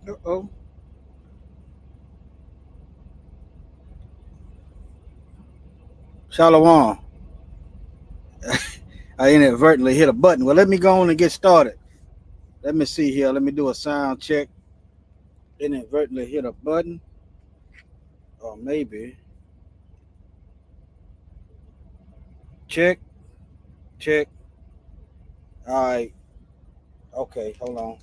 Uh-oh. Shalom. I inadvertently hit a button. Well, let me go on and get started. Let me see here. Let me do a sound check. Inadvertently hit a button. Or maybe. Check. Check. All right. Okay. Hold on.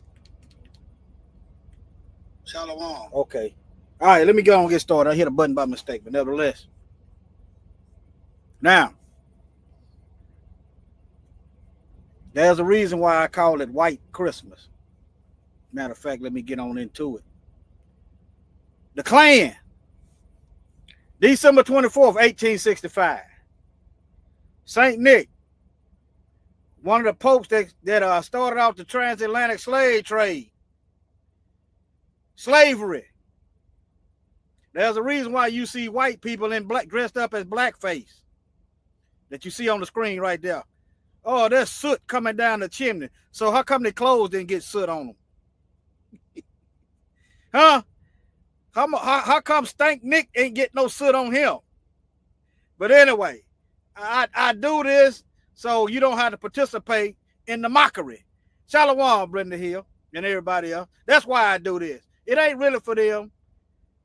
Shalom. Okay. All right. Let me go on and get started. I hit a button by mistake, but nevertheless. Now, there's a reason why I call it White Christmas. Matter of fact, let me get on into it. The Klan, December 24th, 1865. St. Nick, one of the popes that started out the transatlantic slave trade. Slavery. There's a reason why you see white people in black dressed up as blackface that you see on the screen right there. Oh, there's soot coming down the chimney. So how come their clothes didn't get soot on them? Huh? How come Stank Nick ain't get no soot on him? But anyway, I do this so you don't have to participate in the mockery. Shalom, Brenda Hill, and everybody else. That's why I do this. It ain't really for them.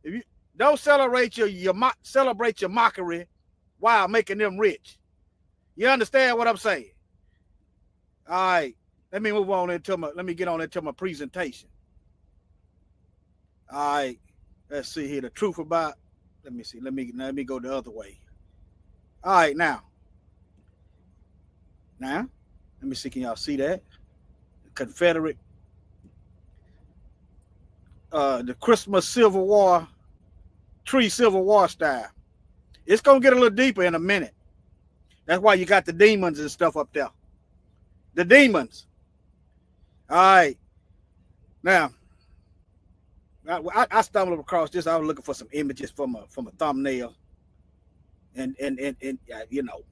If you don't celebrate your mockery while making them rich. You understand what I'm saying? All right. Let me get on into my presentation. All right. Let's see here. The truth about. Let me see. Let me go the other way. All right, now. Let me see. Can y'all see that? The Confederate, the Christmas Civil War, tree Civil War style. It's gonna get a little deeper in a minute. That's why you got the demons and stuff up there. The demons. All right. Now, I stumbled across this. I was looking for some images from a thumbnail, and you know,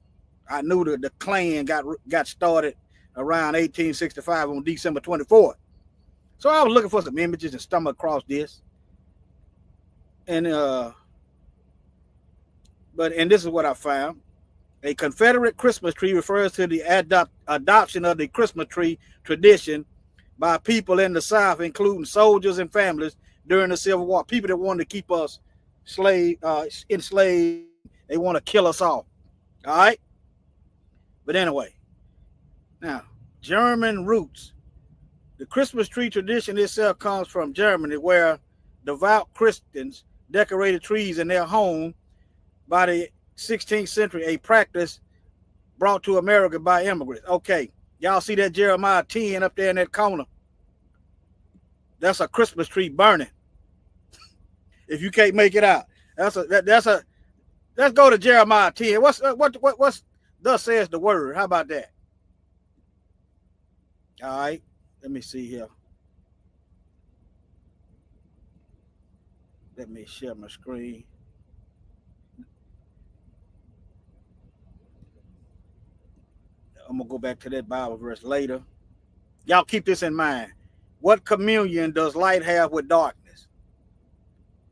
I knew the Klan got started around 1865 on December 24th. So I was looking for some images and stumbled across this, and this is what I found. A Confederate Christmas tree refers to the adoption of the Christmas tree tradition by people in the South, including soldiers and families during the Civil War. People that wanted to keep us enslaved, they want to kill us all. All right? But anyway, now, German roots. The Christmas tree tradition itself comes from Germany, where devout Christians decorated trees in their home by the 16th century, a practice brought to America by immigrants. Okay, y'all see that Jeremiah 10 up there in that corner? That's a Christmas tree burning. If you can't make it out, let's go to Jeremiah 10. What's thus says the word? How about that? All right, let me see here. Let me share my screen. I'm gonna go back to that Bible verse later. Y'all keep this in mind. What communion does light have with darkness?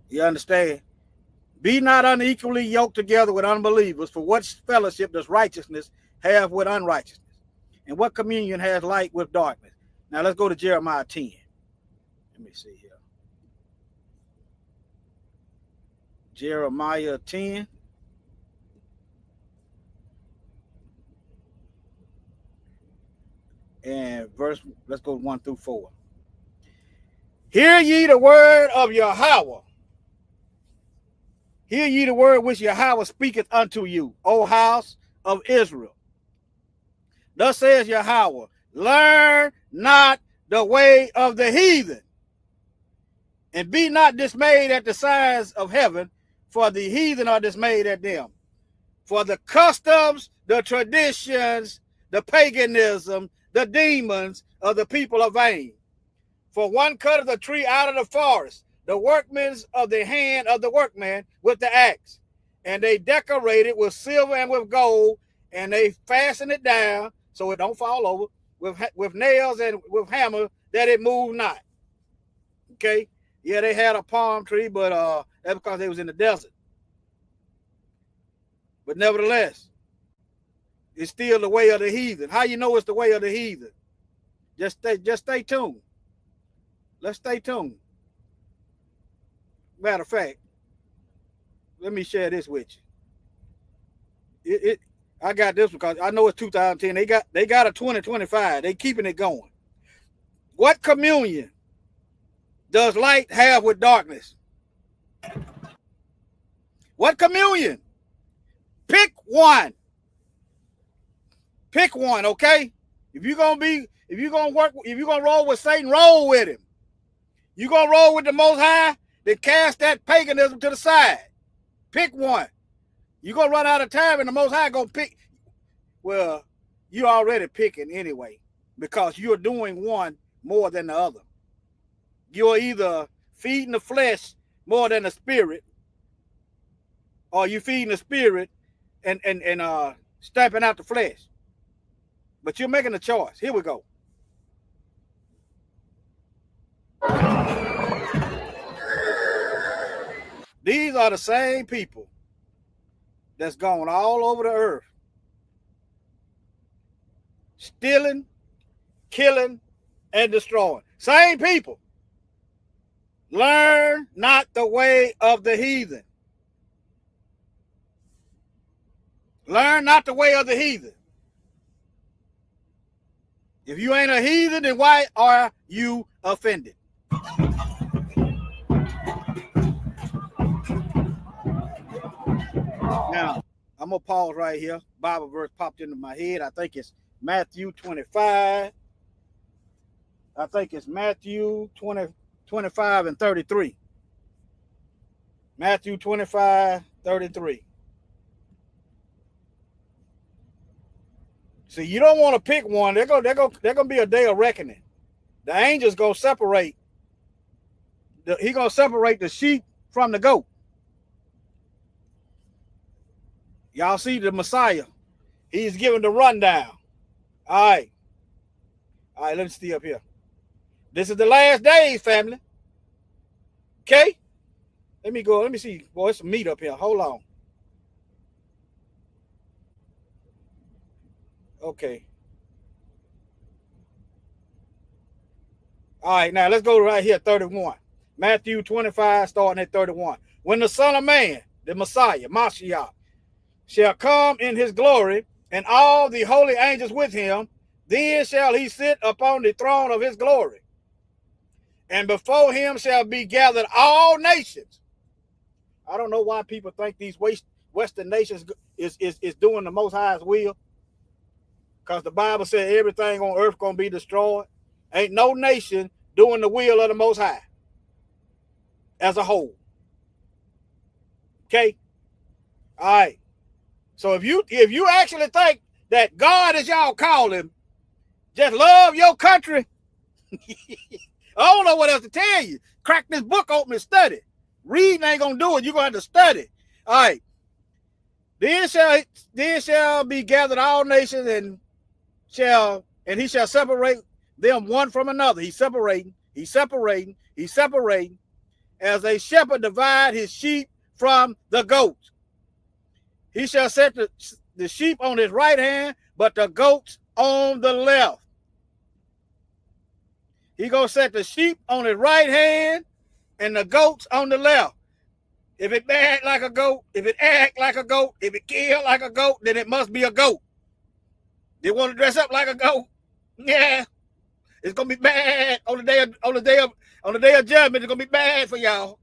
You understand? Be not unequally yoked together with unbelievers, for what fellowship does righteousness have with unrighteousness? And what communion has light with darkness? Now let's go to Jeremiah 10. Let me see here. Jeremiah 10. And let's go 1 through 4. Hear ye the word of Yahweh. Hear ye the word which Yahweh speaketh unto you, O house of Israel. Thus says Yahweh, learn not the way of the heathen, and be not dismayed at the signs of heaven, for the heathen are dismayed at them. For the customs, the traditions, the paganism, the demons of the people are vain. For one cutteth a tree out of the forest, the workmen's of the hand of the workman with the axe. And they decorate it with silver and with gold, and they fasten it down so it don't fall over with nails and with hammer that it move not. Okay? Yeah, they had a palm tree, but that's because they was in the desert. But nevertheless, it's still the way of the heathen. How you know it's the way of the heathen? Just stay tuned. Let's stay tuned. Matter of fact, let me share this with you. I got this because I know it's 2010. They got a 2025. They keeping it going. What communion does light have with darkness? What communion? Pick one. Pick one, okay? If you're gonna roll with Satan, roll with him. You're gonna roll with the Most High, then cast that paganism to the side. Pick one. You're gonna run out of time, and the Most High gonna pick. Well, you're already picking anyway, because you're doing one more than the other. You're either feeding the flesh more than the spirit, or you feeding the spirit and stamping out the flesh. But you're making a choice. Here we go. These are the same people that's gone all over the earth, stealing, killing, and destroying. Same people. Learn not the way of the heathen. Learn not the way of the heathen. If you ain't a heathen, then why are you offended? Now, I'm going to pause right here. Bible verse popped into my head. I think it's Matthew 25. I think it's Matthew 25 and 33. Matthew 25, 33. See, you don't want to pick one. They're gonna be a day of reckoning. The angel's gonna separate. He's gonna separate the sheep from the goat. Y'all see the Messiah. He's giving the rundown. All right, let me stay up here. This is the last days, family. Okay? Let me go. Let me see. Boy, it's some meat up here. Hold on. Okay. All right, now let's go right here, 31. Matthew 25, starting at 31. When the Son of Man, the Messiah, Mashiach, shall come in his glory, and all the holy angels with him, then shall he sit upon the throne of his glory. And before him shall be gathered all nations. I don't know why people think these Western nations is doing the Most High's will. Because the Bible said everything on earth going to be destroyed. Ain't no nation doing the will of the Most High as a whole. Okay? All right. So if you actually think that God is y'all calling, just love your country. I don't know what else to tell you. Crack this book open and study. Reading ain't going to do it. You're going to have to study. All right. Then shall be gathered all nations, and he shall separate them one from another. He's separating, as a shepherd divide his sheep from the goats. He shall set the sheep on his right hand, but the goats on the left. He gonna set the sheep on his right hand and the goats on the left. If it act like a goat, if it act like a goat, if it kill like a goat, then it must be a goat. They want to dress up like a goat. Yeah, it's gonna be bad on the day of judgment. It's gonna be bad for y'all.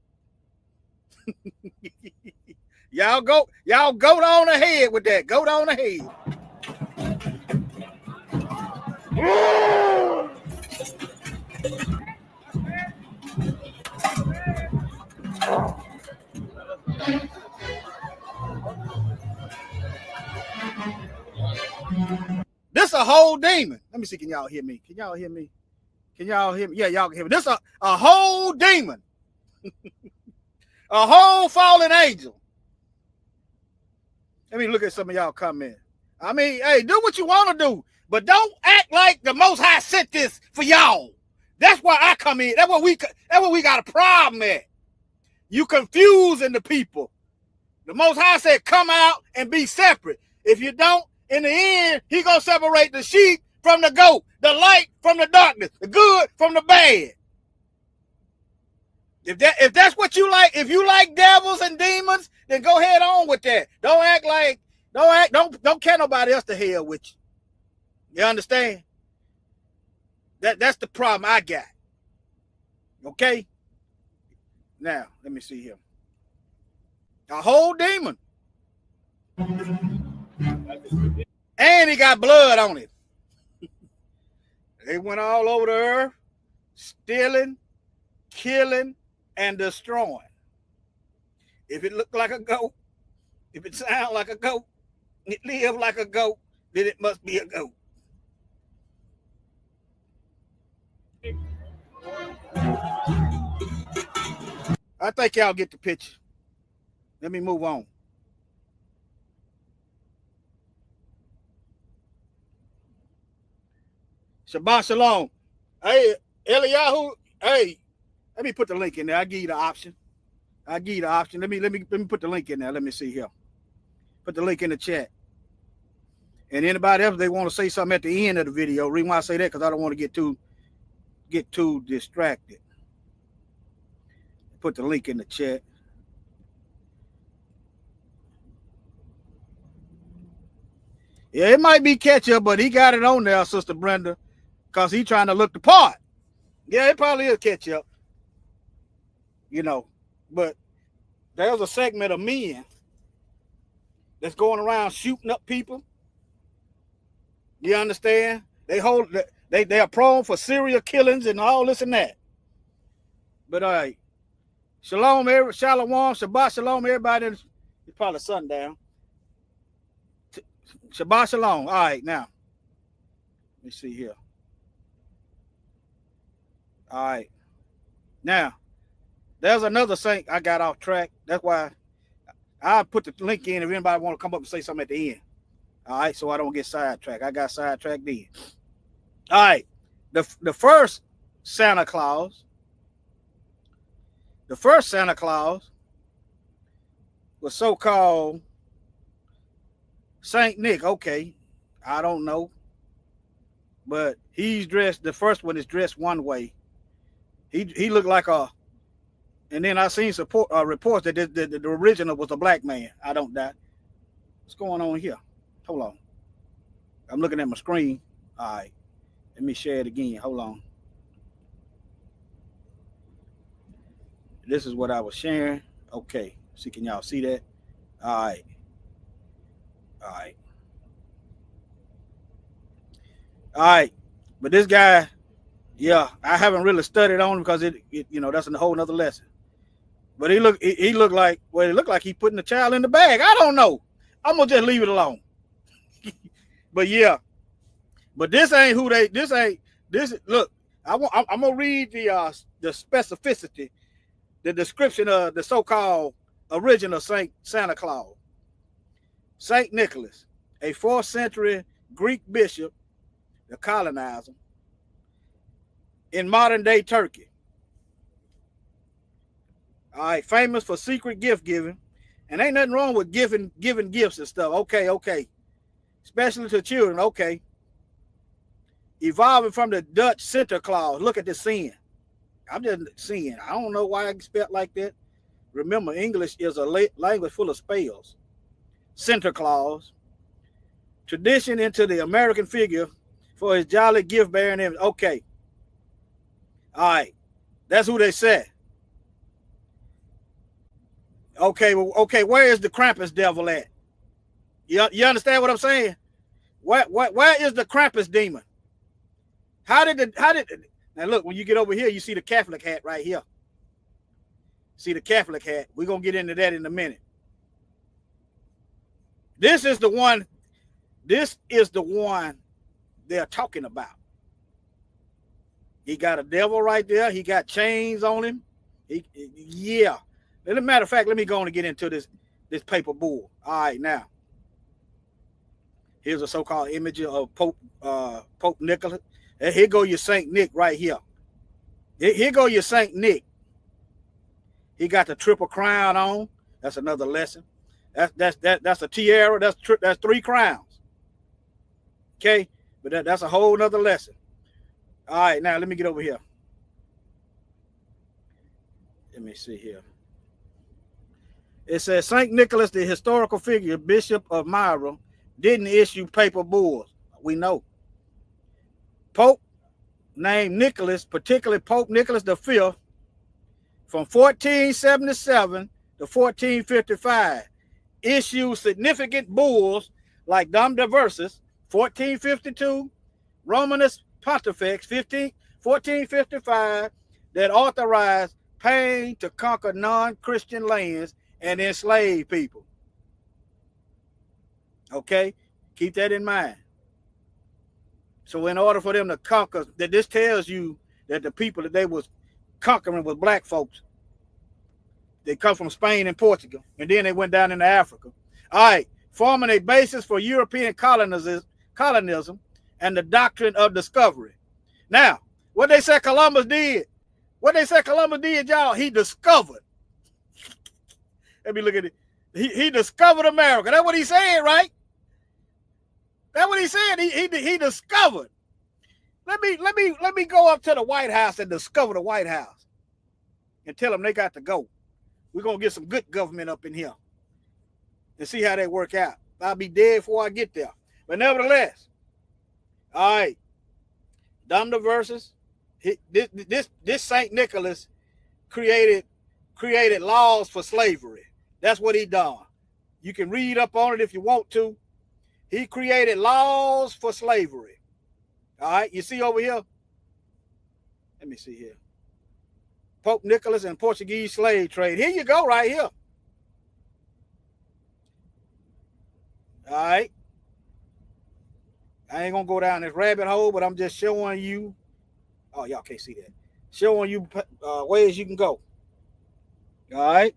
Y'all go on ahead with that. Go on ahead. This a whole demon. Let me see. Can y'all hear me? Can y'all hear me? Yeah, y'all can hear me. This a whole demon. A whole fallen angel. Let me look at some of y'all comments. I mean, hey, do what you want to do, but don't act like the Most High sent this for y'all. That's why I come in. That's what we got a problem at. You confusing the people. The Most High said, come out and be separate. If you don't, in the end, he gonna separate the sheep from the goat, the light from the darkness, the good from the bad. If that's what you like, if you like devils and demons, then go ahead on with that. Don't care nobody else to hell with you. You understand? That's the problem I got. Okay? Now, let me see here. A whole demon. And he got blood on it. They went all over the earth, stealing, killing, and destroying. If it looked like a goat, if it sounded like a goat, it lived like a goat, then it must be a goat. I think y'all get the picture. Let me move on. Shabbat shalom. Hey, Eliyahu. Hey, let me put the link in there. I give you the option. Let me put the link in there. Let me see here. Put the link in the chat. And anybody else, they want to say something at the end of the video. Reason why I say that, because I don't want to get too distracted. Put the link in the chat. Yeah, it might be ketchup, but he got it on there, Sister Brenda, because he trying to look the part. Yeah, it probably is ketchup. You know, but there's a segment of men that's going around shooting up people. You understand? They are prone for serial killings and all this and that. But all right. Shalom, Shabbat shalom, everybody. It's probably sundown. Shabbat shalom. All right, now. Let me see here. All right. Now, there's another saint I got off track. That's why I put the link in if anybody want to come up and say something at the end. All right, so I don't get sidetracked. I got sidetracked then. All right. The first Santa Claus. The first Santa Claus was so-called Saint Nick. Okay, I don't know. But he's dressed, the first one is dressed one way. He looked like a, and then I seen reports that the original was a black man. I don't doubt. What's going on here? Hold on. I'm looking at my screen. All right. Let me share it again. Hold on. This is what I was sharing. Okay. See, can y'all see that? All right. All right. All right. But this guy, yeah, I haven't really studied on him because it that's a whole nother lesson. But he looked like, well, it looked like he putting the child in the bag. I don't know. I'm gonna just leave it alone. But yeah, but this ain't who they. This look. I'm gonna read the specificity, the description of the so-called original Santa Claus. Saint Nicholas, a 4th century Greek bishop, the colonizer in modern day Turkey. All right, famous for secret gift giving, and ain't nothing wrong with giving gifts and stuff. Okay. Especially to children, okay. Evolving from the Dutch Santa Claus. Look at the sin. I'm just seeing. I don't know why I spelled like that. Remember, English is a language full of spells. Santa Claus. Tradition into the American figure for his jolly gift-bearing image. Okay. All right. That's who they said. Okay, where is the Krampus devil at? You understand what I'm saying? Where is the Krampus demon? How did now look, when you get over here, you see the Catholic hat right here. See the Catholic hat. We're gonna get into that in a minute. This is the one they're talking about. He got a devil right there. He got chains on him. Yeah. As a matter of fact, let me go on and get into this paper bull. All right, now. Here's a so-called image of Pope Nicholas. And here go your Saint Nick right here. Here go your Saint Nick. He got the triple crown on. That's another lesson. That's a tiara. That's 3 crowns. Okay, but that's a whole nother lesson. All right, now let me get over here. Let me see here. It says Saint Nicholas, the historical figure, Bishop of Myra, didn't issue papal bulls. We know. Pope named Nicholas, particularly Pope Nicholas V, from 1477 to 1455, issued significant bulls like Dom Diversus, 1452, Romanus Pontifex, 1455, that authorized paying to conquer non-Christian lands and enslave people. Okay, keep that in mind. So in order for them to conquer, that this tells you that the people that they was conquering was black folks. They come from Spain and Portugal, and then they went down into Africa. All right, forming a basis for European colonialism and the doctrine of discovery. Now, what they said Columbus did, y'all, he discovered. Let me look at it. He discovered America. That's what he said, right? That's what he said. He discovered. Let me go up to the White House and discover the White House and tell them they got to go. We're gonna get some good government up in here and see how they work out. I'll be dead before I get there. But nevertheless, all right. Dom Diversus, this Saint Nicholas created laws for slavery. That's what he done. You can read up on it if you want to. He created laws for slavery. All right, you see over here? Let me see here. Pope Nicholas and Portuguese slave trade. Here you go, right here. All right. I ain't gonna go down this rabbit hole, but I'm just showing you. Oh, y'all can't see that. Showing you ways you can go. All right.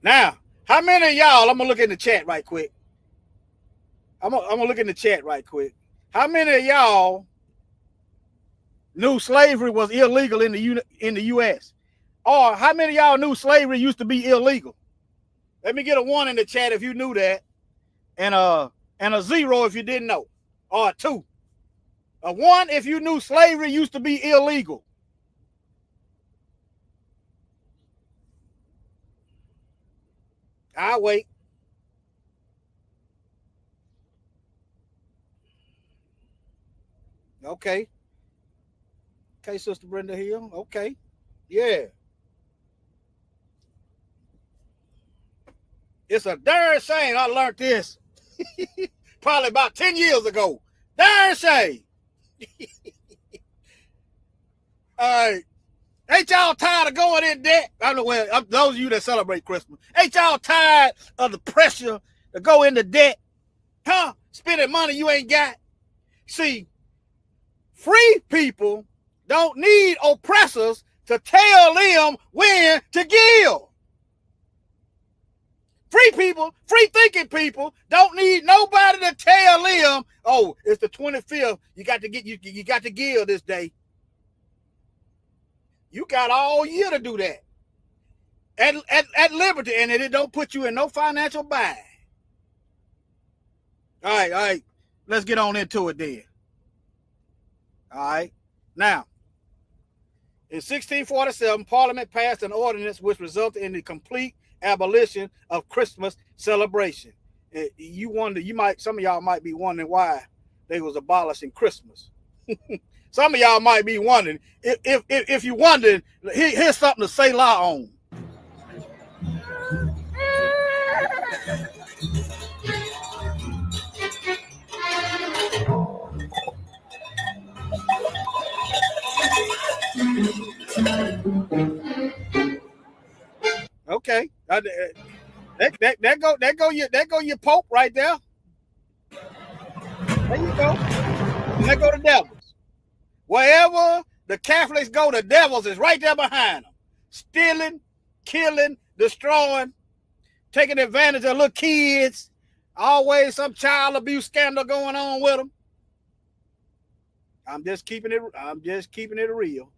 Now, how many of y'all? I'm gonna look in the chat right quick. I'm gonna look in the chat right quick. How many of y'all knew slavery was illegal in the U.S.? Or how many of y'all knew slavery used to be illegal? Let me get a 1 in the chat if you knew that, and a 0 if you didn't know, or a 2. A 1 if you knew slavery used to be illegal. I'll wait. Okay. Okay, Sister Brenda Hill. Okay. Yeah. It's a darn shame I learned this probably about 10 years ago. Darn shame. All right. Ain't y'all tired of going in debt? I know, well, those of you that celebrate Christmas, ain't y'all tired of the pressure to go into debt? Huh? Spending money you ain't got? See, free people don't need oppressors to tell them when to give. Free people, free thinking people don't need nobody to tell them, oh, it's the 25th. You got to give this day. You got all year to do that. At liberty, and it don't put you in no financial bind. All right. Let's get on into it then. All right. Now, in 1647, Parliament passed an ordinance which resulted in the complete abolition of Christmas celebration. You wonder, some of y'all might be wondering why they was abolishing Christmas. Some of y'all might be wondering. If you wondered, here's something to say la on. Okay, that go your Pope right there. There you go. And there go the devils. Wherever the Catholics go, the devils is right there behind them, stealing, killing, destroying, taking advantage of little kids. Always some child abuse scandal going on with them. I'm just keeping it real.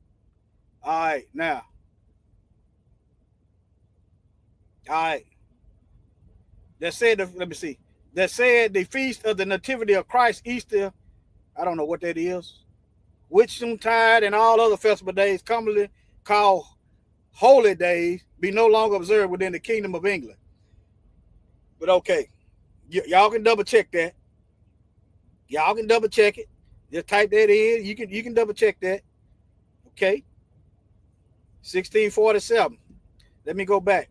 All right, now. All right. Let me see. That said the feast of the Nativity of Christ, Easter, I don't know what that is. Whitsuntide and all other festival days commonly called holy days be no longer observed within the Kingdom of England. But okay, y'all can double check that. Y'all can double check it. Just type that in. You can double check that. Okay. 1647. Let me go back.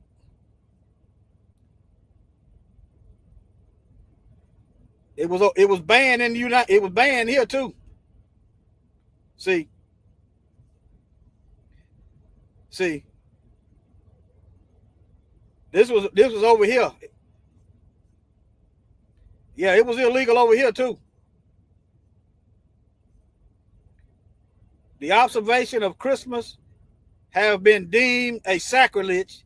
It was banned in the United. It was banned here too. See. This was over here. Yeah, it was illegal over here too. The observation of Christmas have been deemed a sacrilege.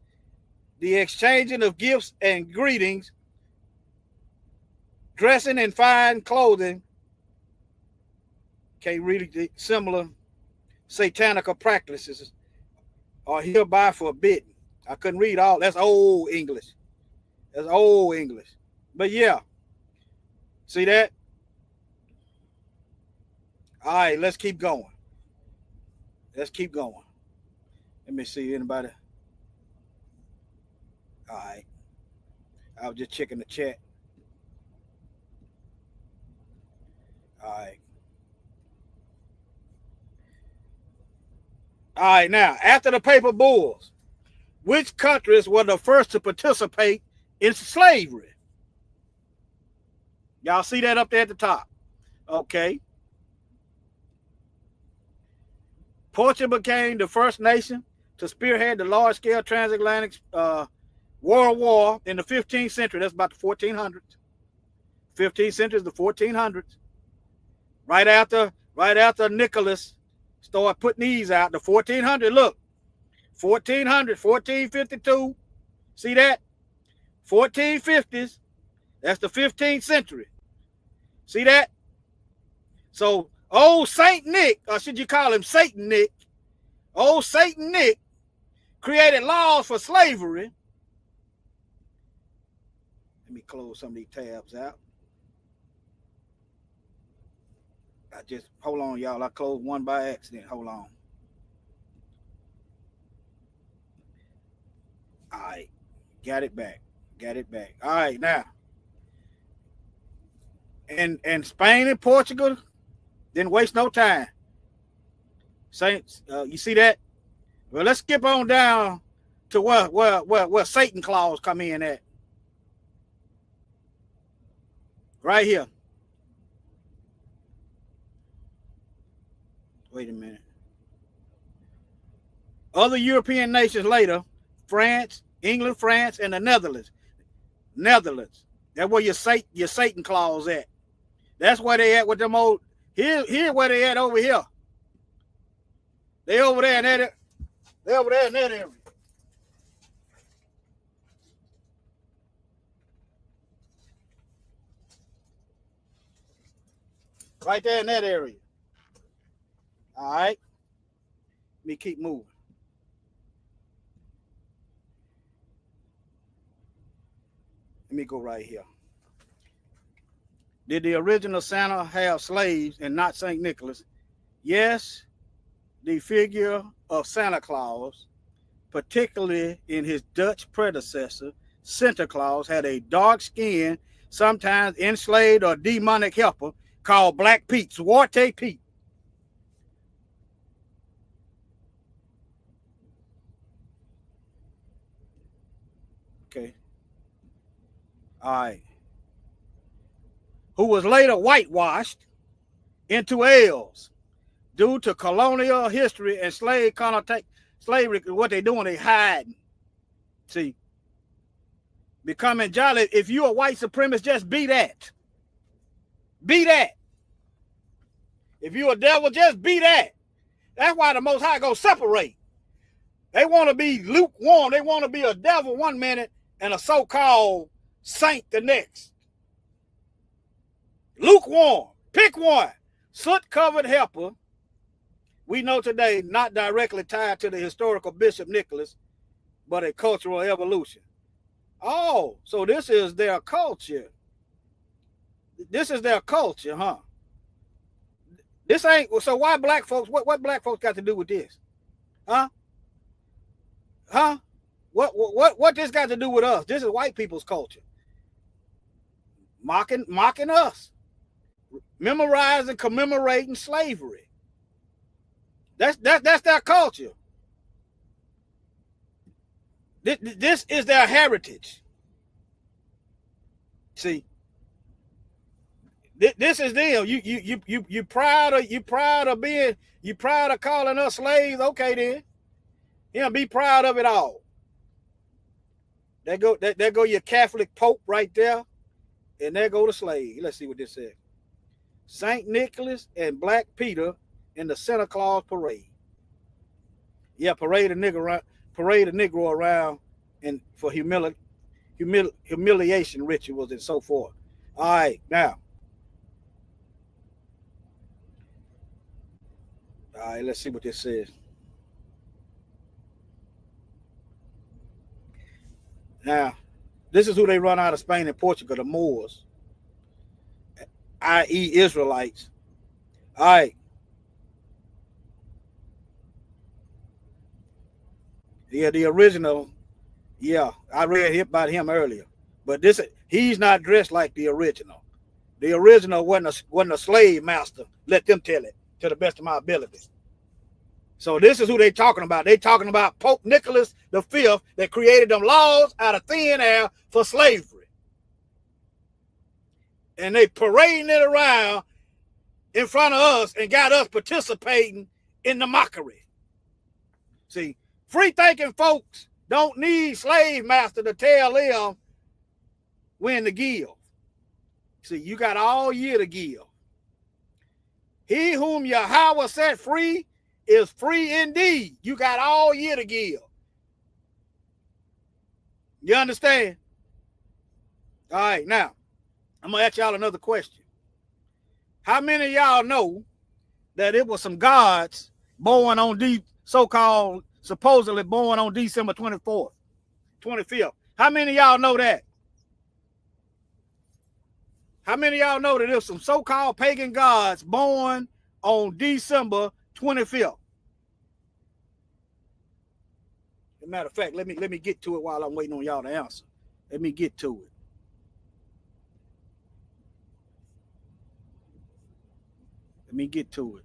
The exchanging of gifts and greetings, dressing in fine clothing, can't read it, similar satanic practices are hereby forbidden. I couldn't read all. That's old English. That's old English. But yeah. See that? All right, let's keep going. Let's keep going. Let me see anybody. All right. I was just checking the chat. All right. All right, now, after the paper bulls, which countries were the first to participate in slavery? Y'all see that up there at the top? Okay. Portugal became the first nation to spearhead the large-scale transatlantic world war in the 15th century. That's about the 1400s. 15th century is the 1400s. Right after Nicholas started putting these out, the 1400. Look, 1400, 1452. See that? 1450s. That's the 15th century. See that? So old Saint Nick, or should you call him Satan Nick? Old Satan Nick created laws for slavery. Let me close some of these tabs out. Hold on, y'all. I closed one by accident. Hold on. All right. Got it back. All right, now. And Spain and Portugal didn't waste no time. Saints, you see that? Well, let's skip on down to where Satan clause come in at. Right here. Wait a minute. Other European nations later, France, England, France, and the Netherlands. That's where your Satan clause at. That's where they at with them old. Here where they at over here. They over there in that. They over there in that area. Right there in that area. All right. Let me keep moving. Let me go right here. Did the original Santa have slaves and not St. Nicholas? Yes, the figure of Santa Claus, particularly in his Dutch predecessor, Santa Claus, had a dark skin, sometimes enslaved or demonic helper called Black Pete, Zwarte Pete. Okay. All right. Who was later whitewashed into elves due to colonial history and slave connotation. Slavery, what they doing, they hiding. See, becoming jolly. If you're a white supremacist, just be that. Be that. If you're a devil, just be that. That's why the Most High go separate. They want to be lukewarm. They want to be a devil one minute and a so-called saint the next. Lukewarm. Pick one. Soot-covered heifer. We know today not directly tied to the historical Bishop Nicholas, but a cultural evolution. Oh, so this is their culture. This is their culture, huh? This ain't, so why black folks, what black folks got to do with this? Huh? Huh? What this got to do with us? This is white people's culture. Mocking us. Memorizing, commemorating slavery. That's their culture. This is their heritage. See, this is them. You proud of calling us slaves? Okay then. Yeah, be proud of it all. There go your Catholic Pope right there, and there go the slave. Let's see what this says. Saint Nicholas and Black Peter in the Santa Claus parade. Yeah, parade a Negro around and for humiliation rituals and so forth. All right, now. All right, let's see what this says. Now, this is who they run out of Spain and Portugal, the Moors, i.e. Israelites. All right. Yeah, the original, yeah, I read about him earlier. But he's not dressed like the original. The original wasn't a slave master. Let them tell it to the best of my ability. So this is who they talking about. They talking about Pope Nicholas V that created them laws out of thin air for slavery. And they parading it around in front of us and got us participating in the mockery. See, free-thinking folks don't need slave master to tell them when to give. See, you got all year to give. He whom Yahweh set free is free indeed. You got all year to give. You understand? All right, now, I'm going to ask y'all another question. How many of y'all know that it was some gods born on these so-called, supposedly born on December 24th, 25th? How many of y'all know that? How many of y'all know that there's some so-called pagan gods born on December 25th? As a matter of fact, let me get to it while I'm waiting on y'all to answer. Let me get to it. Let me get to it.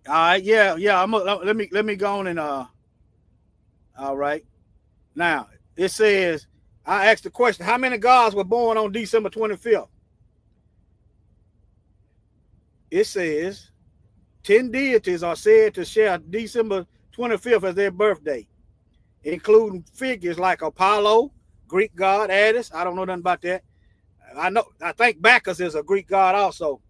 All right, yeah. Let me go on and all right. Now it says I asked the question: how many gods were born on December 25th? It says 10 deities are said to share December 25th as their birthday, including figures like Apollo, Greek god, Attis. I don't know nothing about that. I think Bacchus is a Greek god also.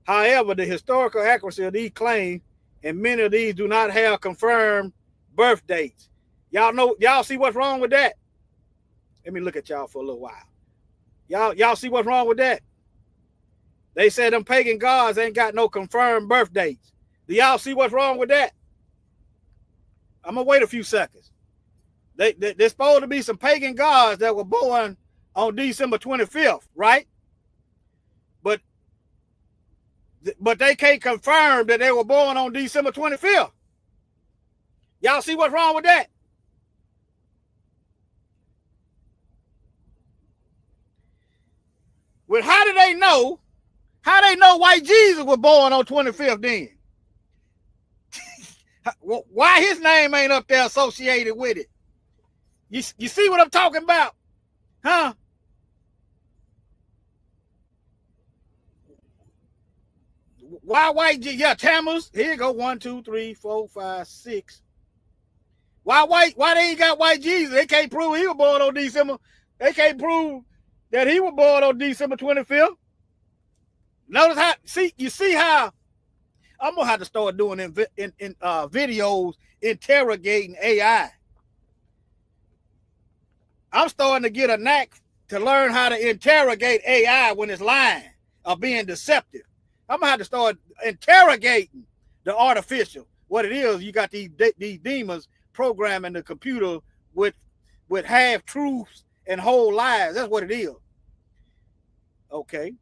However, the historical accuracy of these claims, and many of these do not have confirmed birth dates. Y'all see what's wrong with that? Let me look at y'all for a little while. Y'all see what's wrong with that? They said them pagan gods ain't got no confirmed birth dates. Do y'all see what's wrong with that? I'm gonna wait a few seconds. There's supposed to be some pagan gods that were born on December 25th, right? But they can't confirm that they were born on December 25th. Y'all see what's wrong with that? Well, how do they know? How they know white Jesus was born on 25th then? Why his name ain't up there associated with it? You see what I'm talking about? Huh? Why white Jesus? Yeah, Tammuz. Here you go. 1, 2, 3, 4, 5, 6. Why they ain't got white Jesus? They can't prove he was born on December. They can't prove that he was born on December 25th. Notice how, you see how I'm gonna have to start doing in videos interrogating AI. I'm starting to get a knack to learn how to interrogate AI when it's lying or being deceptive. I'm gonna have to start interrogating the artificial. What it is, you got these demons programming the computer with half truths and whole lies. That's what it is. Okay.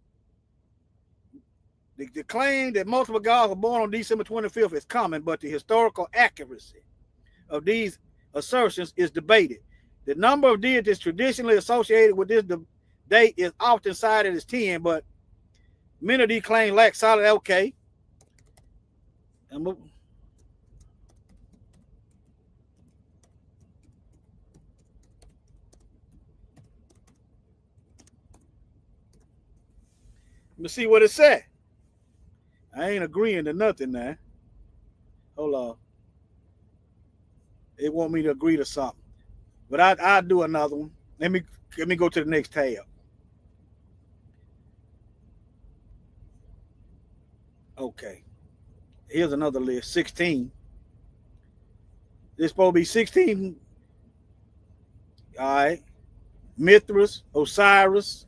The claim that multiple gods were born on December 25th is common, but the historical accuracy of these assertions is debated. The number of deities traditionally associated with this date is often cited as 10, but many of these claims lack solid. Okay. Let me see what it said. I ain't agreeing to nothing now. Hold on. It want me to agree to something. But I'll do another one. Let me go to the next tab. Okay. Here's another list. 16. This supposed to be 16. All right. Mithras, Osiris,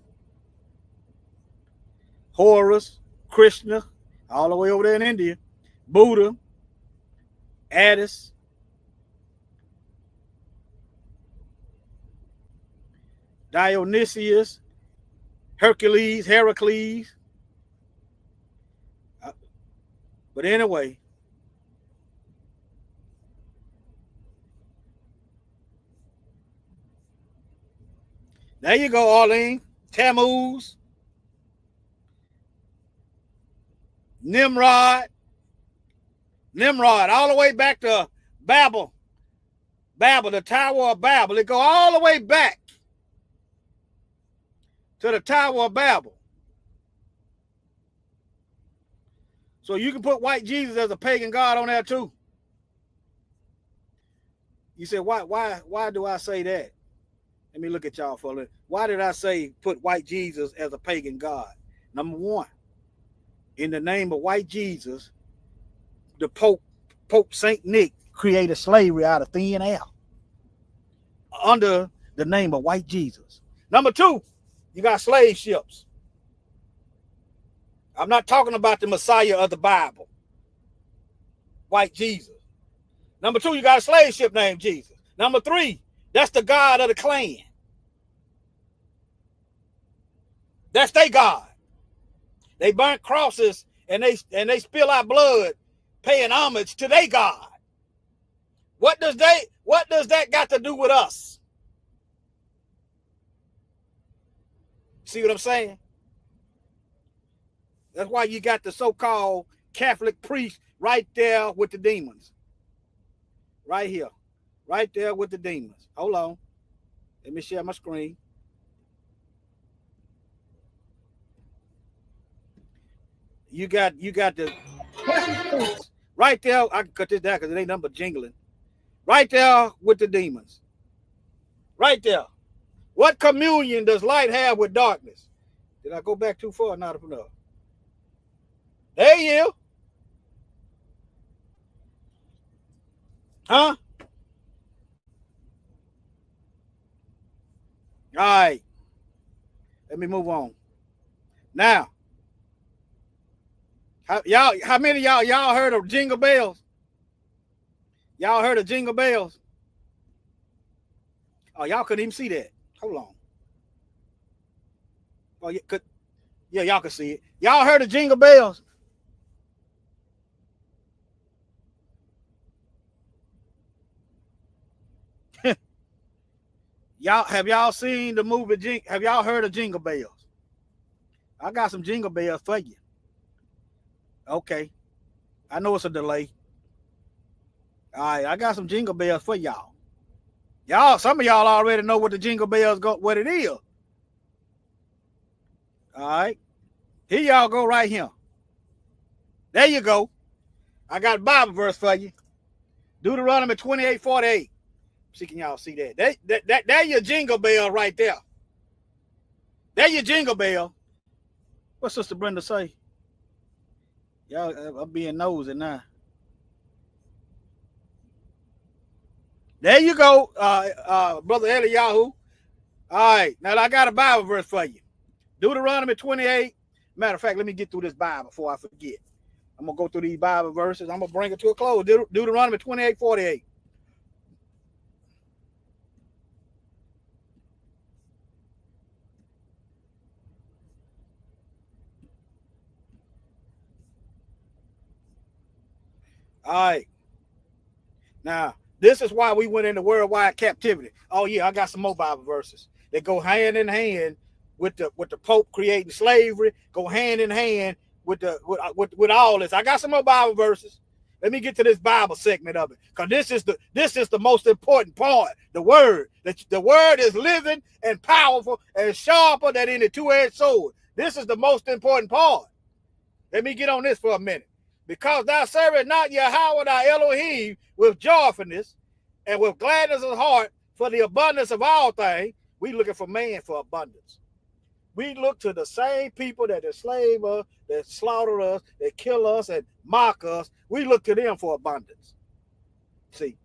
Horus, Krishna, all the way over there in India, Buddha, Attis, Dionysius, Heracles. But anyway, there you go, Arlene. Tammuz, Nimrod, all the way back to Babel, the Tower of Babel. It go all the way back to the Tower of Babel. So you can put white Jesus as a pagan god on there too. You said, why do I say that? Let me look at y'all for a minute. Why did I say put white Jesus as a pagan god? Number one, in the name of white Jesus, the Pope Saint Nick created slavery out of thin air under the name of white Jesus. Number two, you got slave ships. I'm not talking about the Messiah of the Bible, white Jesus. Number two, you got a slave ship named Jesus. Number three, that's the God of the clan. That's their God. They burn crosses and they spill out blood, paying homage to their God. What does that got to do with us? See what I'm saying? That's why you got the so-called Catholic priest right there with the demons. Right here. Right there with the demons. Hold on. Let me share my screen. You got the right there. I can cut this down because it ain't nothing but jingling. Right there with the demons. Right there. What communion does light have with darkness? Did I go back too far? Not enough. There you. Huh? All right. Let me move on. Now, how many of y'all heard of Jingle Bells? Y'all heard of Jingle Bells? Oh, y'all couldn't even see that. Hold on. Oh, yeah, y'all can see it. Y'all heard of Jingle Bells? Have y'all seen the movie? Have y'all heard of Jingle Bells? I got some Jingle Bells for you. Okay. I know it's a delay. All right, I got some Jingle Bells for y'all. Some of y'all already know what the Jingle Bells what it is. All right. Here y'all go right here. There you go. I got a Bible verse for you. Deuteronomy 28:48. See, can y'all see that? There your Jingle Bell right there. There your Jingle Bell. What Sister Brenda say? Y'all, I'm being nosy now. There you go, Brother Eliyahu. All right, now I got a Bible verse for you. Deuteronomy 28. Matter of fact, let me get through this Bible before I forget. I'm going to go through these Bible verses. I'm going to bring it to a close. Deuteronomy 28:48. All right. Now, this is why we went into worldwide captivity. Oh, yeah, I got some more Bible verses. They go hand in hand with the Pope creating slavery, go hand in hand with all this. I got some more Bible verses. Let me get to this Bible segment of it, because this is the most important part. The word. The word is living and powerful and sharper than any two-edged sword. This is the most important part. Let me get on this for a minute. Because thou servest not Yahweh thy Elohim with joyfulness and with gladness of heart for the abundance of all things. We looking for man for abundance. We look to the same people that enslave us, that slaughter us, that kill us and mock us. We look to them for abundance. See.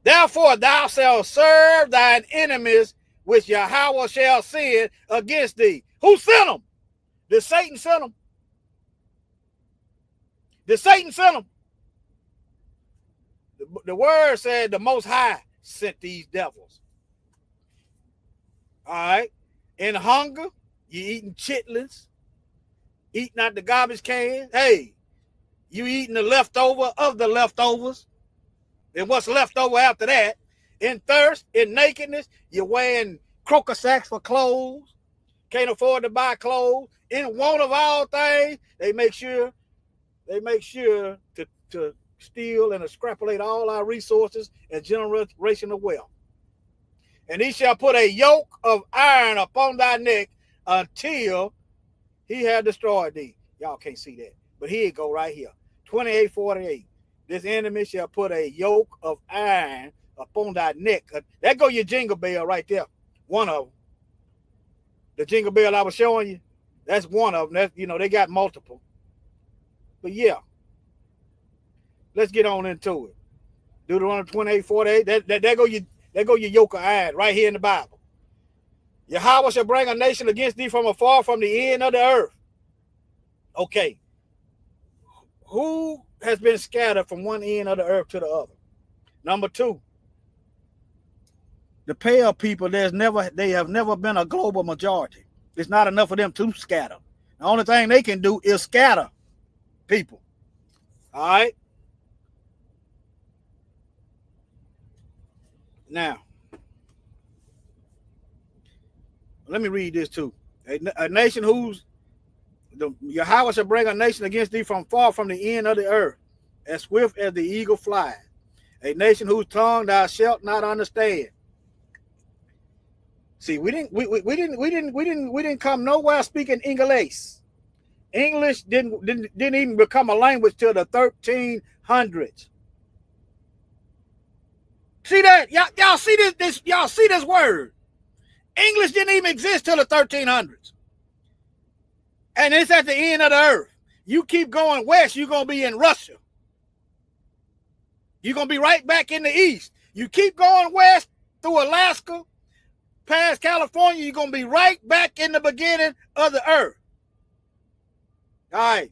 Therefore thou shalt serve thine enemies, which Yahweh shall send against thee. Who sent them? Did Satan send them? Did Satan send them? The word said the Most High sent these devils. All right. In hunger, you eating chitlins, eating out the garbage can. Hey, you eating the leftover of the leftovers. And what's left over after that? In thirst, in nakedness, you're wearing croaker sacks for clothes. Can't afford to buy clothes. In want of all things, they make sure to steal and extrapolate all our resources and generation of wealth. And he shall put a yoke of iron upon thy neck until he had destroyed thee. Y'all can't see that, but here it go right here. 28:48. This enemy shall put a yoke of iron upon thy neck. That go your jingle bell right there. One of them. The jingle bell I was showing you, that's one of them. That's, they got multiple. But yeah, let's get on into it. Deuteronomy 28:48. There go your yoke of iron right here in the Bible. Yahweh shall bring a nation against thee from afar, from the end of the earth. Okay. Who has been scattered from one end of the earth to the other? Number two, the pale people, they have never been a global majority. It's not enough of them to scatter. The only thing they can do is scatter people. All right. Now, let me read this too. A nation whose Yahweh shall bring a nation against thee from far, from the end of the earth, as swift as the eagle flies. A nation whose tongue thou shalt not understand. See, we didn't come nowhere speaking English. English didn't even become a language till the 1300s. See that? Y'all see this? Y'all see this word? English didn't even exist till the 1300s. And it's at the end of the earth. You keep going west, you're going to be in Russia. You're going to be right back in the east. You keep going west through Alaska, past California, you're going to be right back in the beginning of the earth. All right.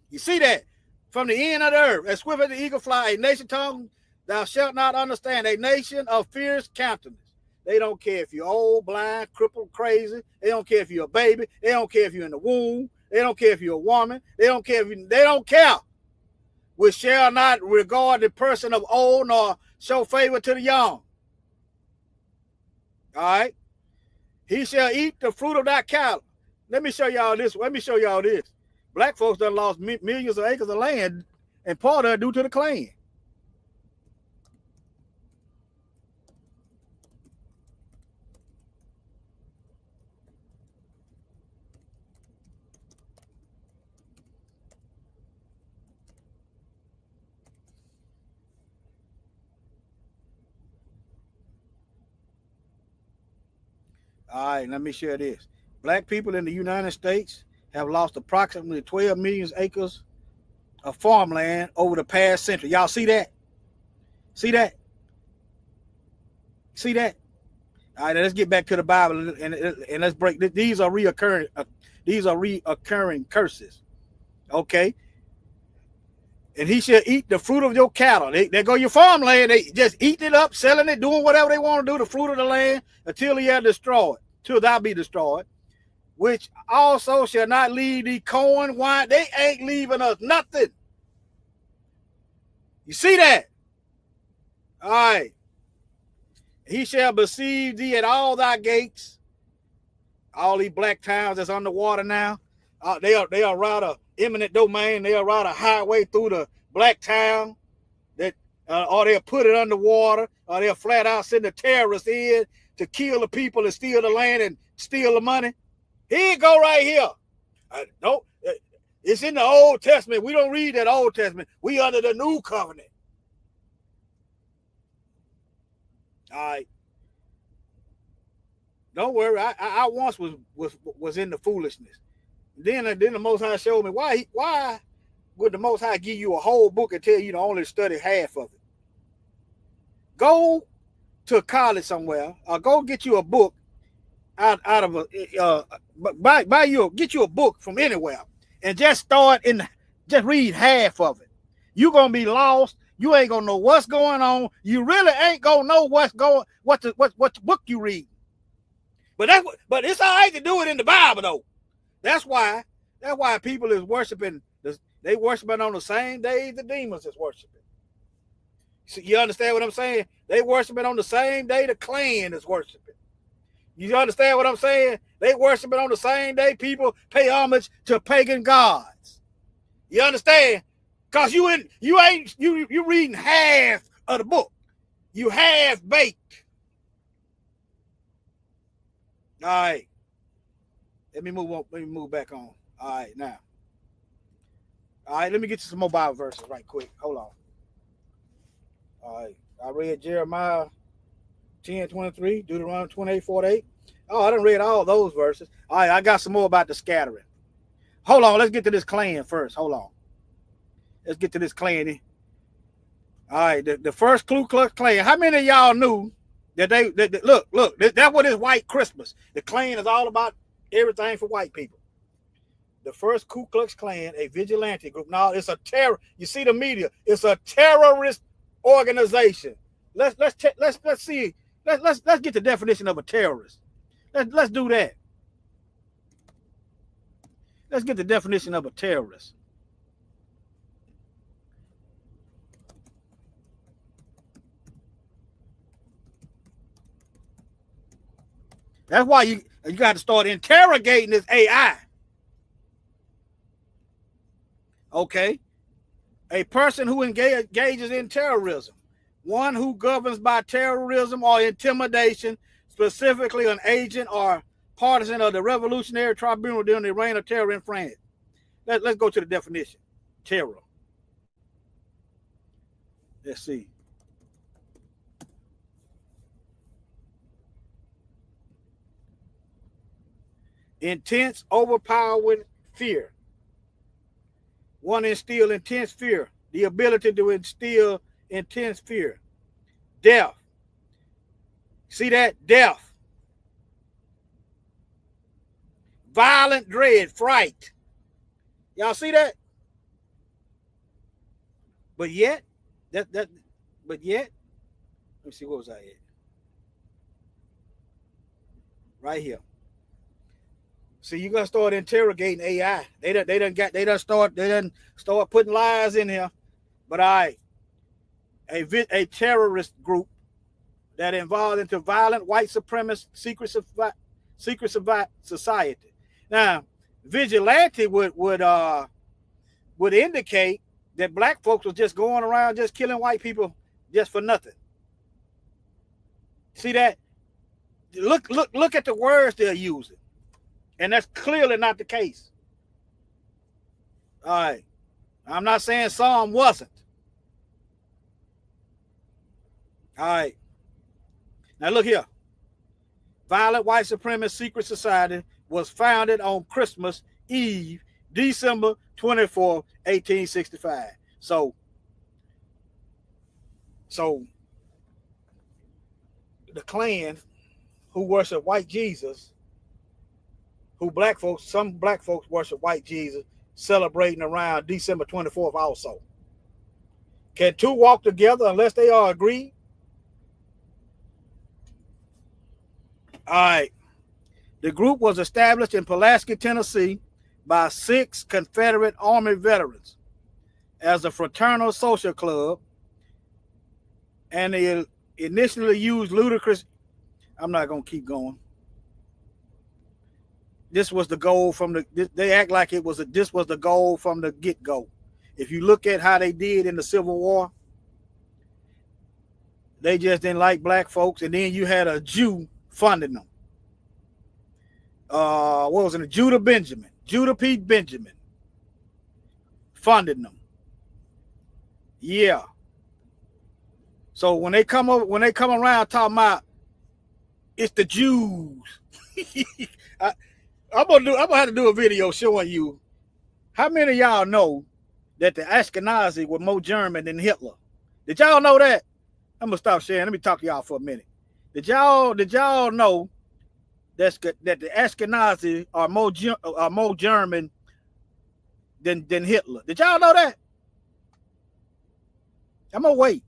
You see that? From the end of the earth, as swift as the eagle fly, a nation tongue thou shalt not understand, a nation of fierce countenance. They don't care if you're old, blind, crippled, crazy. They don't care if you're a baby. They don't care if you're in the womb. They don't care if you're a woman. They don't care they don't care. Which shall not regard the person of old, nor show favor to the young. All right. He shall eat the fruit of thy cattle. Let me show y'all this. Black folks done lost millions of acres of land, and part of it due to the Klan. All right, let me share this. Black people in the United States have lost approximately 12 million acres of farmland over the past century. Y'all see that? See that? See that? All right, let's get back to the Bible and let's break. These are reoccurring curses. Okay. And he shall eat the fruit of your cattle. They go your farmland. They just eating it up, selling it, doing whatever they want to do, the fruit of the land, until he had destroyed, till thou be destroyed. Which also shall not leave thee corn, wine. They ain't leaving us nothing. You see that? All right. He shall besiege thee at all thy gates. All these black towns that's underwater now. They are right a eminent domain. They are right a highway through the black town. That or they'll put it underwater, or they'll flat out send the terrorists in to kill the people and steal the land and steal the money. Here you go right here. No, it's in the Old Testament. We don't read that Old Testament. We under the New Covenant. All right. Don't worry. I once was in the foolishness. Then the Most High showed me why would the Most High give you a whole book and tell you to only study half of it? Go to college somewhere, or go get you a book out of a get you a book from anywhere, and just read half of it. You're gonna be lost. You ain't gonna know what's going on. You really ain't gonna know what book you read. But it's all right to do it in the Bible though. That's why people is worshiping. They worshiping on the same day the demons is worshiping. So you understand what I'm saying? They worshiping on the same day the clan is worshiping. You understand what I'm saying? They worshiping on the same day people pay homage to pagan gods. You understand? Cause you reading half of the book. You half baked. All right. Let me move back on. All right, now. All right, let me get you some more Bible verses right quick. Hold on. All right. I read Jeremiah 10:23, Deuteronomy 28:48. Oh, I done read all those verses. All right, I got some more about the scattering. Hold on, let's get to this clan first. Hold on. Let's get to this clan. All right, the first Ku Klux Klan. How many of y'all knew that look, that's what is white Christmas. The Klan is all about everything for white people. The first Ku Klux Klan, a vigilante group. Now it's a terror. You see the media. It's a terrorist organization. Let's see. Let's get the definition of a terrorist. Let's do that. Let's get the definition of a terrorist. That's why you got to start interrogating this AI. Okay. A person who engages in terrorism. One who governs by terrorism or intimidation, specifically an agent or partisan of the Revolutionary Tribunal during the reign of terror in France. Let's go to the definition. Terror. Let's see. Intense, overpowering fear. One instill intense fear. The ability to instill intense fear. Death. See that? Death. Violent dread, fright. Y'all see that? But yet, let me see, what was I at? Right here. See, you're gonna start interrogating AI. They done start putting lies in here. But a terrorist group that involved into violent white supremacist secret society. Now, vigilante would indicate that black folks was just going around just killing white people just for nothing. See that? Look at the words they're using. And that's clearly not the case. All right. I'm not saying some wasn't. All right. Now look here. Violent white supremacist secret society was founded on Christmas Eve, December 24, 1865. So the Klan who worship white Jesus, who some black folks worship white Jesus, celebrating around December 24th also. Can two walk together unless they are agreed? All right. The group was established in Pulaski, Tennessee by 6 Confederate Army veterans as a fraternal social club, and they initially used ludicrous. I'm not going to keep going. This was the goal from the. They act like this was the goal from the get-go. If you look at how they did in the Civil War, they just didn't like black folks, and then you had a Jew funding them. What was it? Judah P. Benjamin funded them. Yeah. So when they come around talking about it's the Jews, I'm gonna have to do a video showing you how many of y'all know that the Ashkenazi were more German than Hitler. Did y'all know that? I'm gonna stop sharing. Let me talk to y'all for a minute. Did y'all know that the Ashkenazi are more German than Hitler? Did y'all know that? I'm gonna wait.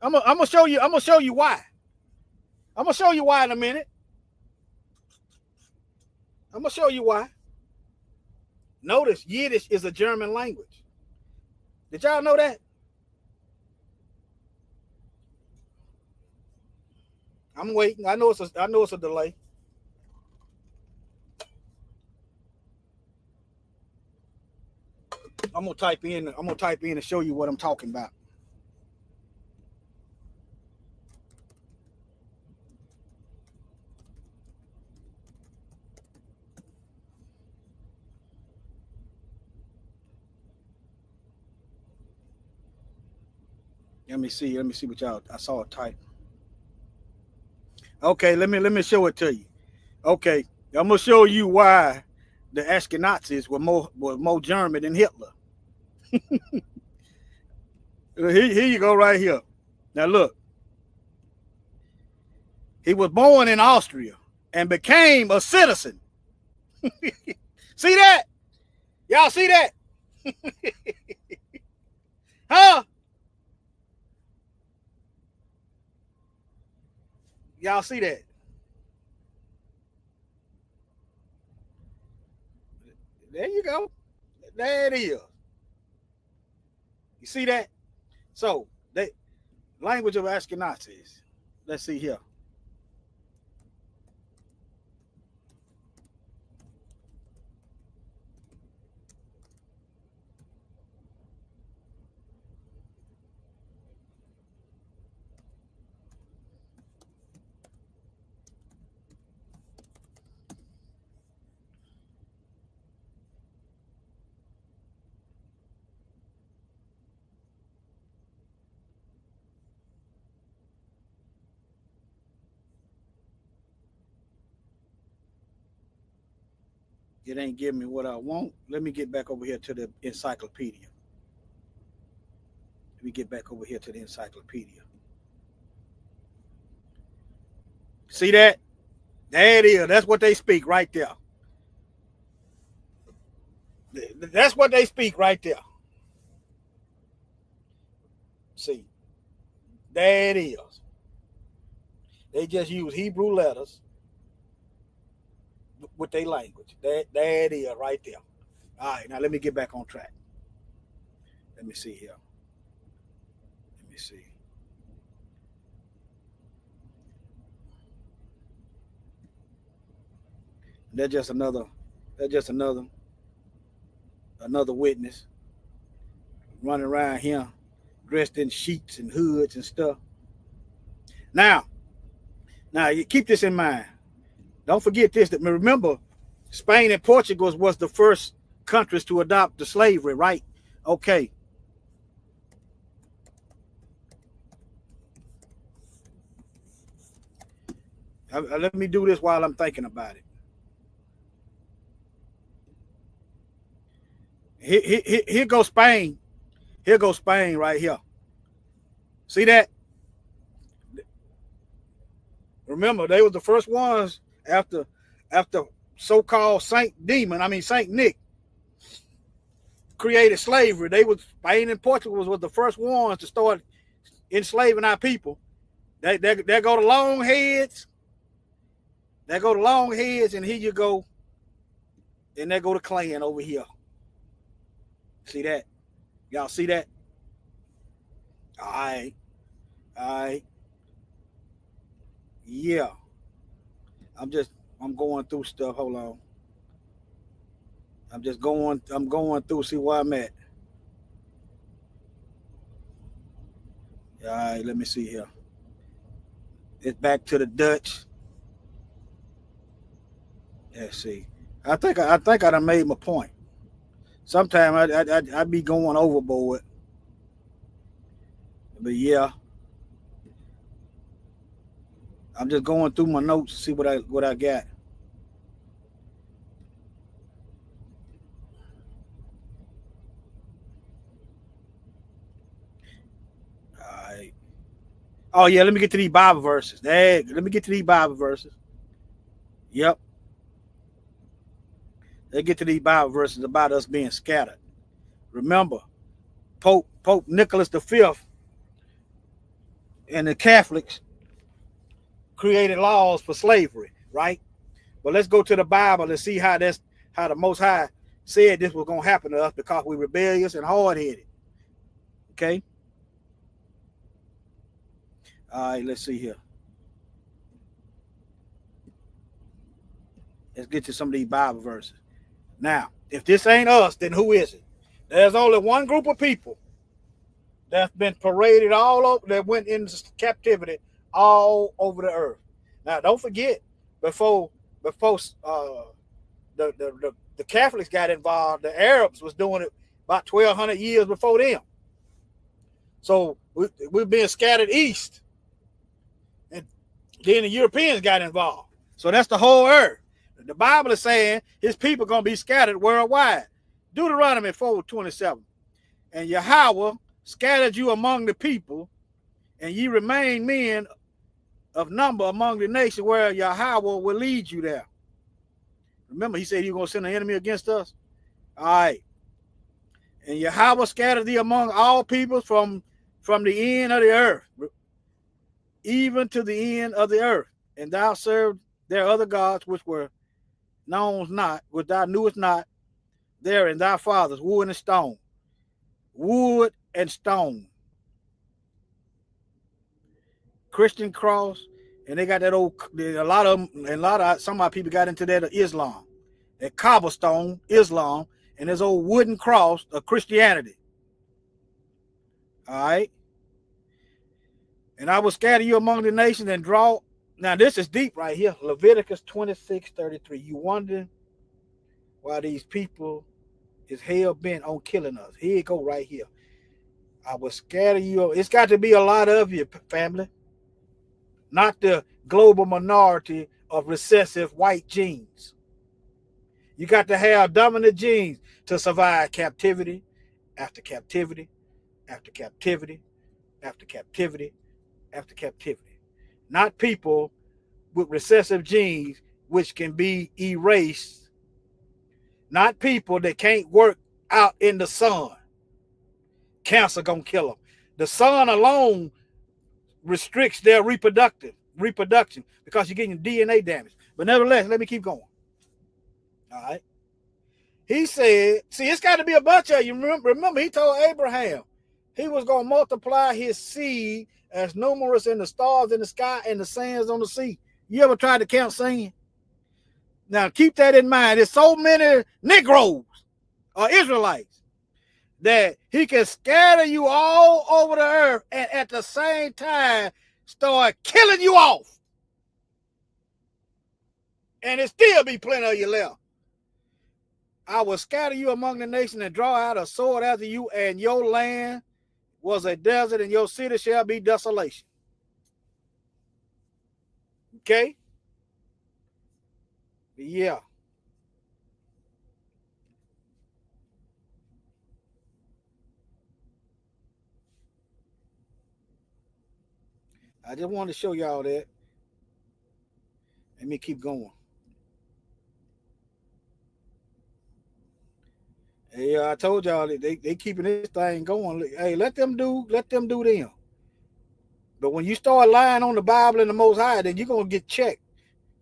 I'm gonna show you. I'm gonna show you why. I'm gonna show you why in a minute. I'm gonna show you why. Notice Yiddish is a German language. Did y'all know that? I'm waiting. I know it's a delay. I'm gonna type in and show you what I'm talking about. Let me see what y'all. I saw a type. Okay, let me show it to you. Okay, I'm gonna show you why the Ashkenazis were more German than Hitler. Here you go, right here. Now look, he was born in Austria and became a citizen. See that? Y'all see that? Huh? Y'all see that? There you go. There it is. You see that? So, they language of Ashkenazis. Let's see here. It ain't giving me what I want. Let me get back over here to the encyclopedia. Let me get back over here to the encyclopedia. See that? There it is. That's what they speak right there. That's what they speak right there. See, there it is. They just use Hebrew letters with their language. There it is right there. All right, now let me get back on track. Let me see here. Let me see. That's just another witness running around here dressed in sheets and hoods and stuff. Now you keep this in mind. Don't forget this. That remember, Spain and Portugal was the first countries to adopt the slavery, right? Okay. Let me do this while I'm thinking about it. Here goes Spain. Here goes Spain right here. See that? Remember, they were the first ones after so-called Saint Nick created slavery. They was Spain and Portugal was the first ones to start enslaving our people. They go to long heads. They go to long heads, and here you go. And they go to clan over here. See that? Y'all see that? All right. All right. Yeah. I'm going through stuff. Hold on. I'm going through, see where I'm at. All right, let me see here. It's back to the Dutch. Let's see. I think I done made my point. Sometimes I be going overboard. But yeah, I'm just going through my notes to see what I got. All right. Oh yeah, let me get to these Bible verses. Let me get to these Bible verses. Yep. Let's get to these Bible verses about us being scattered. Remember, Pope Nicholas V and the Catholics created laws for slavery, right? But let's go to the Bible and see how the Most High said this was gonna happen to us because we're rebellious and hard headed. Okay. All right. Let's see here. Let's get to some of these Bible verses. Now, if this ain't us, then who is it? There's only one group of people that's been paraded all over, that went into captivity all over the earth. Now, don't forget, before the Catholics got involved, the Arabs was doing it about 1,200 years before them. So we're being scattered east, and then the Europeans got involved. So that's the whole earth. The Bible is saying his people are going to be scattered worldwide. Deuteronomy 4:27. And Yahweh scattered you among the people, and ye remain men of number among the nation where Yahweh will lead you there. Remember, he said he was going to send an enemy against us. All right. And Yahweh scattered thee among all peoples from the end of the earth, even to the end of the earth. And thou served their other gods, which were known not, which thou knewest not, there in thy fathers, wood and stone. Wood and stone. Christian cross, and they got that old, some of my people got into that Islam, that cobblestone Islam, and this old wooden cross of Christianity. All right. And I will scatter you among the nations and draw. Now this is deep right here. Leviticus 26:33. You wondering why these people is hell bent on killing us? Here you go right here. I will scatter you. It's got to be a lot of you, family, not the global minority of recessive white genes. You got to have dominant genes to survive captivity after captivity after captivity after captivity after captivity. Not people with recessive genes which can be erased. Not people that can't work out in the sun. Cancer gonna kill them. The sun alone restricts their reproduction because you're getting DNA damage. But nevertheless, let me keep going. All right. He said, see, it's got to be a bunch of you. Remember, he told Abraham he was going to multiply his seed as numerous in the stars in the sky and the sands on the sea. You ever tried to count sand? Now, keep that in mind. There's so many Negroes or Israelites that he can scatter you all over the earth and at the same time start killing you off. And it still be plenty of you left. I will scatter you among the nations and draw out a sword after you, and your land was a desert, and your city shall be desolation. Okay? Yeah. I just wanted to show y'all that. Let me keep going. Hey, I told y'all that they keeping this thing going. Hey, let them do them. But when you start lying on the Bible and the Most High, then you're gonna get checked.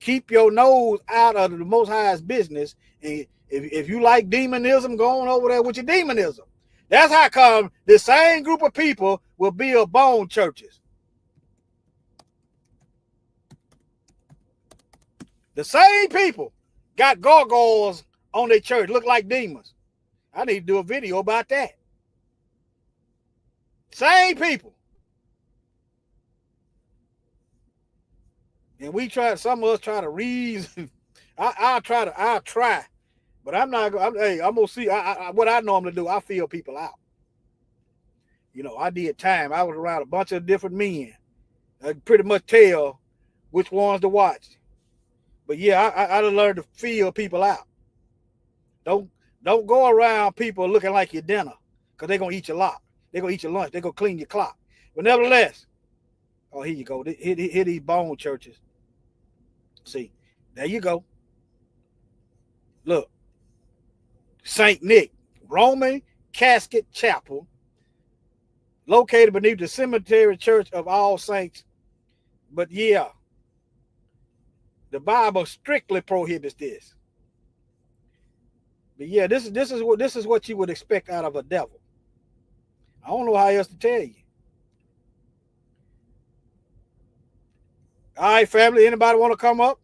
Keep your nose out of the Most High's business. And if you like demonism, go on over there with your demonism. That's how come the same group of people will build bone churches. The same people got gargoyles on their church, look like demons. I need to do a video about that. Same people. And some of us try to reason. I'll try. But I'm not going to, I'm going to see. What I normally do, I feel people out. You know, I did time. I was around a bunch of different men. I could pretty much tell which ones to watch. But yeah, I learned to feel people out. Don't go around people looking like your dinner, because they're going to eat your lot. They're going to eat your lunch. They're going to clean your clock. But nevertheless, oh, here you go. Here these bone churches. See, there you go. Look. St. Nick, Roman Casket Chapel, located beneath the Cemetery Church of All Saints. But yeah, the Bible strictly prohibits this. But yeah, this is what you would expect out of a devil. I don't know how else to tell you. All right, family. Anybody want to come up?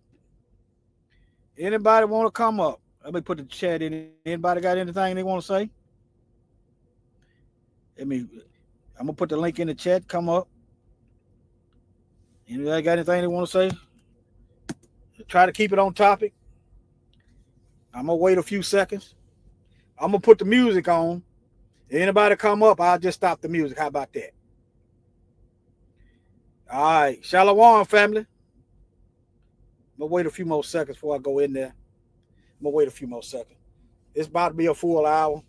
Anybody want to come up? Let me put the chat in. Anybody got anything they want to say? I'm gonna put the link in the chat. Come up. Anybody got anything they want to say? Try to keep it on topic. I'm gonna wait a few seconds. I'm gonna put the music on. Anybody come up, I'll just stop the music. How about that? All right, Shalom, family. I'm gonna wait a few more seconds before I go in there. I'm gonna wait a few more seconds. It's about to be a full hour.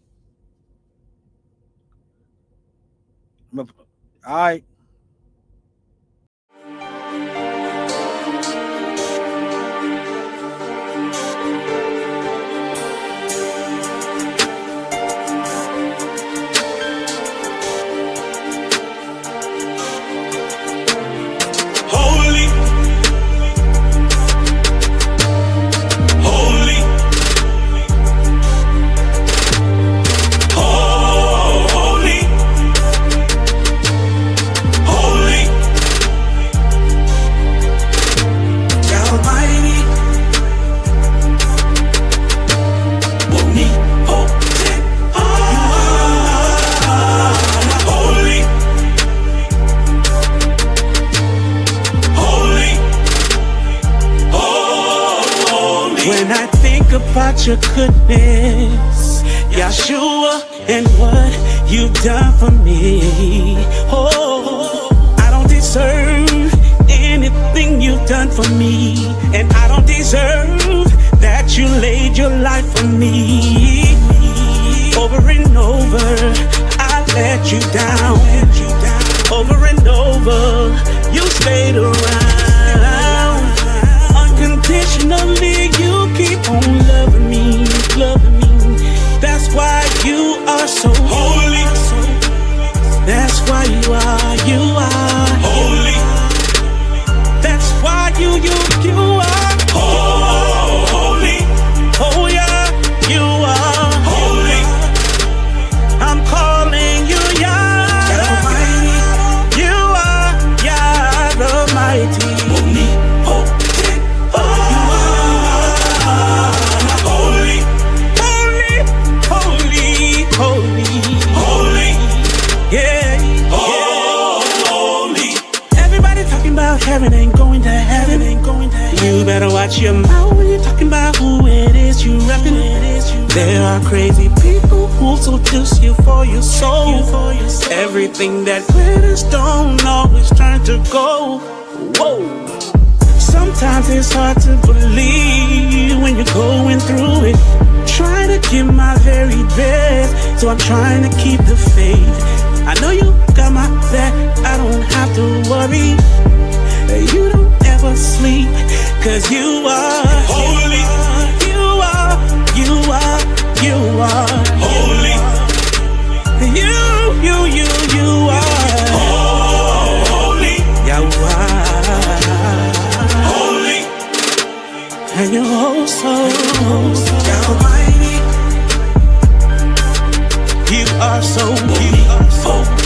All right. About your goodness, Yeshua, and what you've done for me. Oh, I don't deserve anything you've done for me, and I don't deserve that you laid your life for me. Over and over, I let you down. Over and over, you stayed around. Unconditionally, you keep on loving me, loving me. That's why you are so holy. That's why you are holy. That's why you are holy. Oh yeah, you are holy. I'm calling you Yah Almighty. You are Yah Almighty. Heaven ain't going to heaven, ain't going to heaven. You better watch your mouth when you're talking about who it is you reppin'. There are crazy people who seduce you for your soul. Everything that glitters don't always turn to gold. Whoa. Sometimes it's hard to believe when you're going through it. Trying to give my very best, so I'm trying to keep the faith. I know you got my back, I don't have to worry. You don't ever sleep, 'cause you are holy. You are holy. You are holy. Yahweh, holy. And you're oh so Almighty. You are so holy.